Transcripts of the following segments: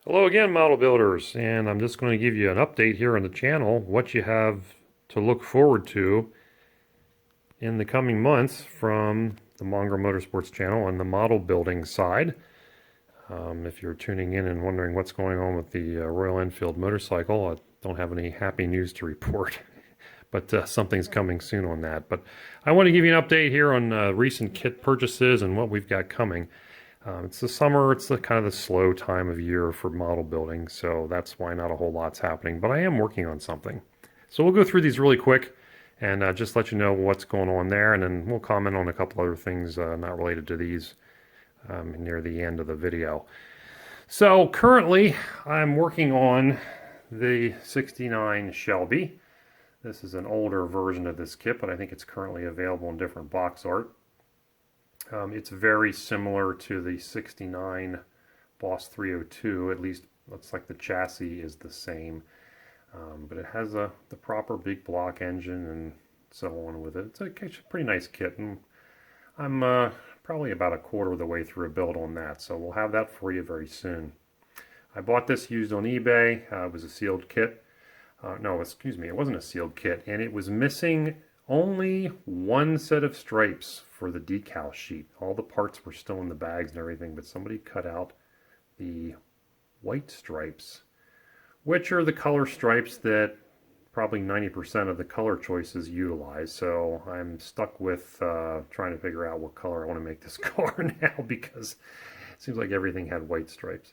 Hello again, model builders, and I'm just going to give you an update here on the channel, what you have to look forward to in the coming months from the Mongrel Motorsports channel on the model building side. If you're tuning in and wondering what's going on with the Royal Enfield motorcycle, I don't have any happy news to report, but something's coming soon on that. But I want to give you an update here on recent kit purchases and what we've got coming. It's the summer, it's the kind of the slow time of year for model building, so that's why not a whole lot's happening, but I am working on something. So we'll go through these really quick and just let you know what's going on there, and then we'll comment on a couple other things not related to these near the end of the video. So currently, I'm working on the 69 Shelby. This is an older version of this kit, but I think it's currently available in different box art. It's very similar to the 69 Boss 302, at least looks like the chassis is the same. But it has the proper big block engine and so on with it. It's a pretty nice kit, and I'm probably about a quarter of the way through a build on that, so we'll have that for you very soon. I bought this used on eBay. It was a sealed kit. No, excuse me, it wasn't a sealed kit, and it was missing only one set of stripes for the decal sheet. All the parts were still in the bags and everything, but somebody cut out the white stripes, which are the color stripes that probably 90% of the color choices utilize. So I'm stuck with trying to figure out what color I want to make this car now, because it seems like everything had white stripes.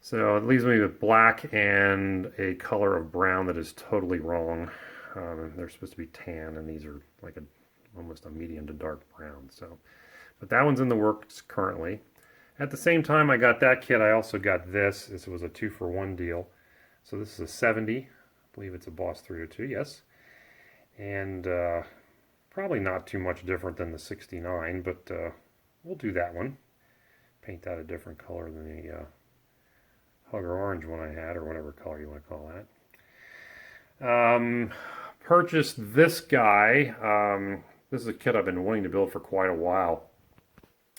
So it leaves me with black and a color of brown that is totally wrong. They're supposed to be tan, and these are like almost a medium to dark brown. So, but that one's in the works currently. At the same time I got that kit, I also got this. This was a 2-for-1 deal. So this is a 70. I believe it's a Boss 302, yes. And probably not too much different than the 69, but we'll do that one. Paint that a different color than the Hugger Orange one I had, or whatever color you want to call that. Purchased this guy. This is a kit I've been wanting to build for quite a while.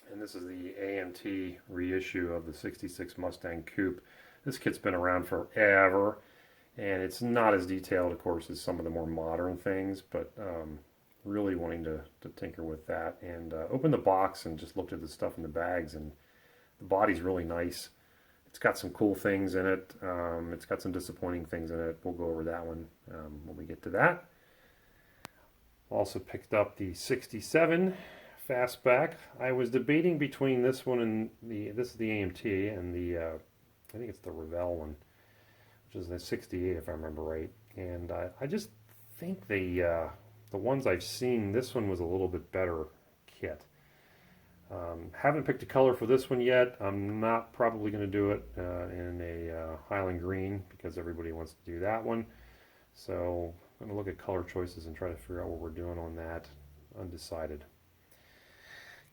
And this is the AMT reissue of the 66 Mustang Coupe. This kit's been around forever, and it's not as detailed, of course, as some of the more modern things, but really wanting to tinker with that. And opened the box and just looked at the stuff in the bags, and the body's really nice. It's got some cool things in it. It's got some disappointing things in it. We'll go over that one when we get to that. Also picked up the 67 Fastback. I was debating between this one and this is the AMT, and the I think it's the Revell one, which is the 68 if I remember right. And I just think the ones I've seen, this one was a little bit better kit. Haven't picked a color for this one yet. I'm not probably going to do it in a Highland Green, because everybody wants to do that one. So I'm going to look at color choices and try to figure out what we're doing on that. Undecided.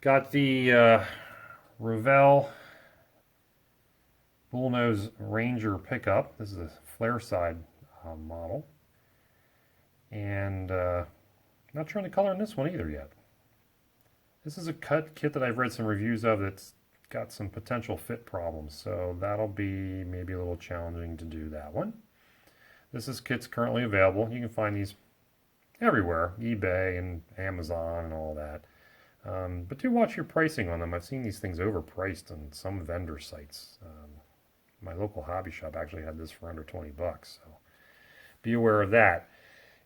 Got the Revell Bullnose Ranger pickup. This is a flare side model. And not sure on the color on this one either yet. This is a kit that I've read some reviews of that's got some potential fit problems, so that'll be maybe a little challenging to do that one. This kit's currently available. You can find these everywhere, eBay and Amazon and all that. But do watch your pricing on them. I've seen these things overpriced on some vendor sites. My local hobby shop actually had this for under 20 bucks, so be aware of that.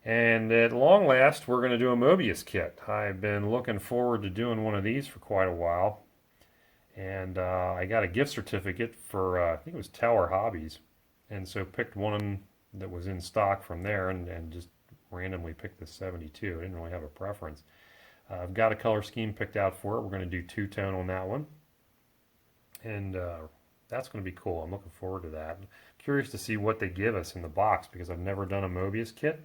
And at long last, we're going to do a Mobius kit. I've been looking forward to doing one of these for quite a while. And I got a gift certificate for, I think it was Tower Hobbies. And so picked one that was in stock from there, and just randomly picked the 72. I didn't really have a preference. I've got a color scheme picked out for it. We're going to do two-tone on that one. And that's going to be cool. I'm looking forward to that. I'm curious to see what they give us in the box, because I've never done a Mobius kit.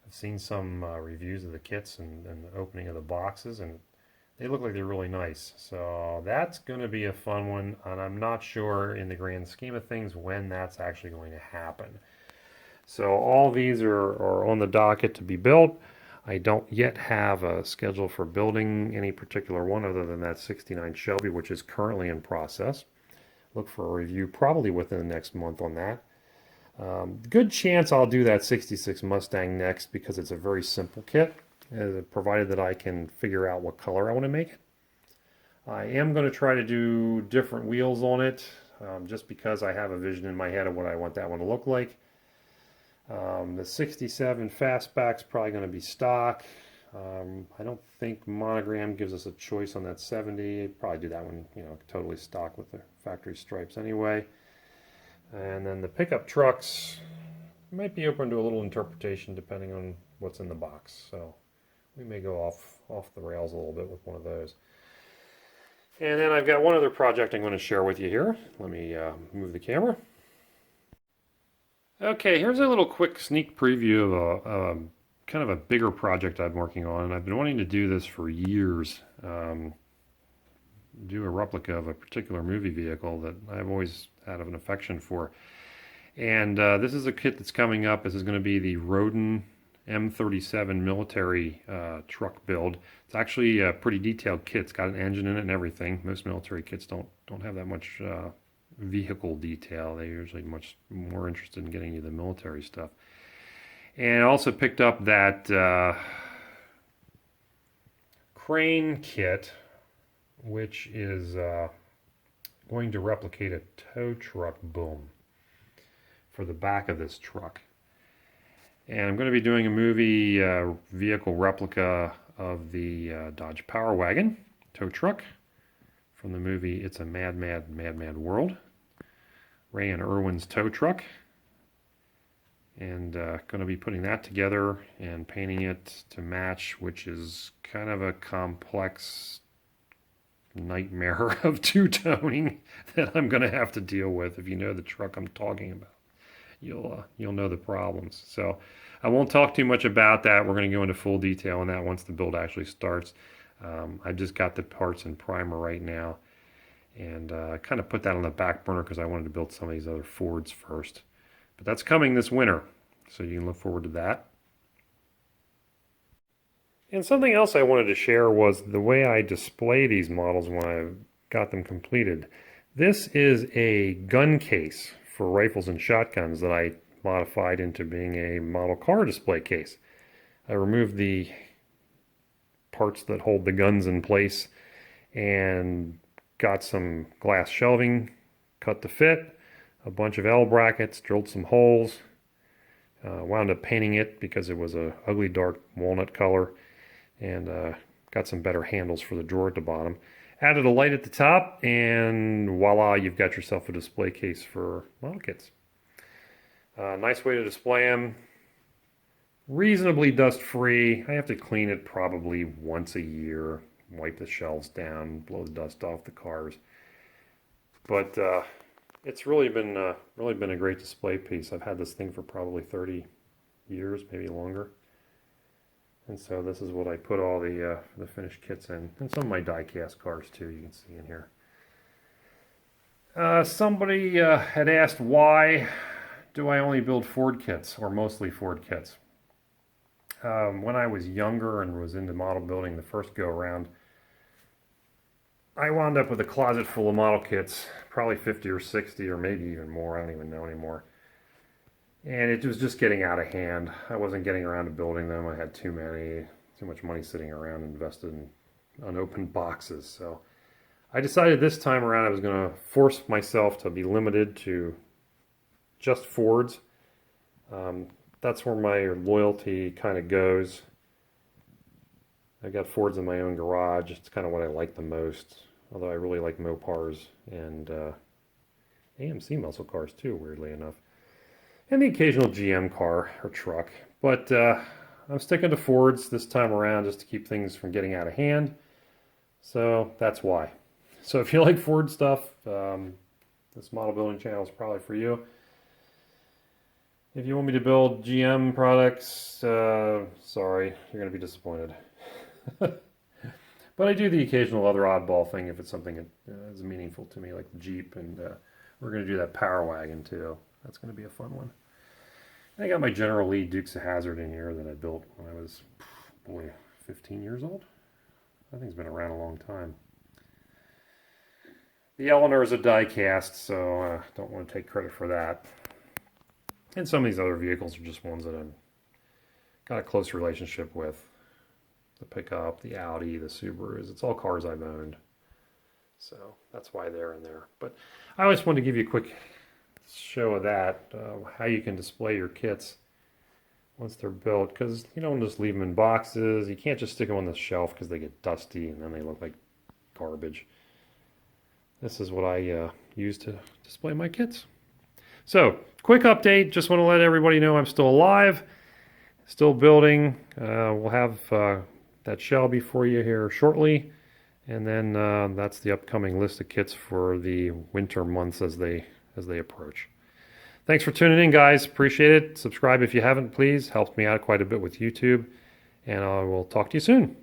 I've seen some reviews of the kits and the opening of the boxes, and they look like they're really nice. So that's going to be a fun one, and I'm not sure in the grand scheme of things when that's actually going to happen. So all these are on the docket to be built. I don't yet have a schedule for building any particular one other than that 69 Shelby, which is currently in process. look for a review probably within the next month on that. Good chance I'll do that 66 Mustang next because it's a very simple kit, provided that I can figure out what color I want to make it. I am going to try to do different wheels on it, just because I have a vision in my head of what I want that one to look like. The 67 Fastback's probably going to be stock. I don't think Monogram gives us a choice on that 70. Probably do that one, totally stock with the factory stripes anyway. And then the pickup trucks might be open to a little interpretation depending on what's in the box. So we may go off the rails a little bit with one of those. And then I've got one other project I'm going to share with you here. Let me move the camera. Okay, here's a little quick sneak preview of a kind of a bigger project I'm working on. And I've been wanting to do this for years. Do a replica of a particular movie vehicle that I've always had an affection for. And this is a kit that's coming up. This is going to be the Rodin M37 military truck build. It's actually a pretty detailed kit. It's got an engine in it and everything. Most military kits don't have that much vehicle detail. They're usually much more interested in getting you the military stuff. And I also picked up that crane kit, which is going to replicate a tow truck boom for the back of this truck. And I'm going to be doing a movie vehicle replica of the Dodge Power Wagon tow truck from the movie It's a Mad, Mad, Mad, Mad World. Ray and Irwin's tow truck. And going to be putting that together and painting it to match, which is kind of a complex nightmare of two-toning that I'm going to have to deal with. If you know the truck I'm talking about, you'll know the problems. So I won't talk too much about that. We're going to go into full detail on that once the build actually starts. I just got the parts and primer right now, and kind of put that on the back burner because I wanted to build some of these other Fords first. But that's coming this winter, so you can look forward to that. And something else I wanted to share was the way I display these models when I got them completed. This is a gun case for rifles and shotguns that I modified into being a model car display case. I removed the parts that hold the guns in place and got some glass shelving cut to fit, a bunch of L brackets, drilled some holes, wound up painting it because it was a ugly dark walnut color, and got some better handles for the drawer at the bottom. Added a light at the top, and voila, you've got yourself a display case for model kits. Nice way to display them. Reasonably dust-free. I have to clean it probably once a year, wipe the shelves down, blow the dust off the cars. But it's really been a great display piece. I've had this thing for probably 30 years, maybe longer. And so this is what I put all the finished kits in, and some of my die-cast cars too, you can see in here. Somebody had asked, why do I only build Ford kits, or mostly Ford kits? When I was younger and was into model building the first go-around, I wound up with a closet full of model kits, probably 50 or 60 or maybe even more, I don't even know anymore. And it was just getting out of hand. I wasn't getting around to building them. I had too much money sitting around invested in unopened boxes. So I decided this time around I was going to force myself to be limited to just Fords. That's where my loyalty kind of goes. I got Fords in my own garage. It's kind of what I like the most. Although I really like Mopars and AMC muscle cars too, weirdly enough. And the occasional GM car or truck. But I'm sticking to Fords this time around just to keep things from getting out of hand. So that's why. So if you like Ford stuff, this model building channel is probably for you. If you want me to build GM products, sorry, you're going to be disappointed. But I do the occasional other oddball thing if it's something that is meaningful to me, like the Jeep, and we're going to do that Power Wagon too. That's going to be a fun one. I got my General Lee Dukes of Hazzard in here that I built when I was, 15 years old. That thing's been around a long time. The Eleanor is a die cast, so don't want to take credit for that. And some of these other vehicles are just ones that I've got a close relationship with. The pickup, the Audi, the Subarus, it's all cars I've owned. So that's why they're in there. But I always wanted to give you a quick show of that, how you can display your kits once they're built, because you don't just leave them in boxes. You can't just stick them on the shelf because they get dusty and then they look like garbage. This is what I use to display my kits. So, quick update. Just want to let everybody know I'm still alive, still building. We'll have that Shelby for you here shortly. And then that's the upcoming list of kits for the winter months as they approach. Thanks for tuning in, guys. Appreciate it. Subscribe if you haven't, please. Helps me out quite a bit with YouTube. And I will talk to you soon.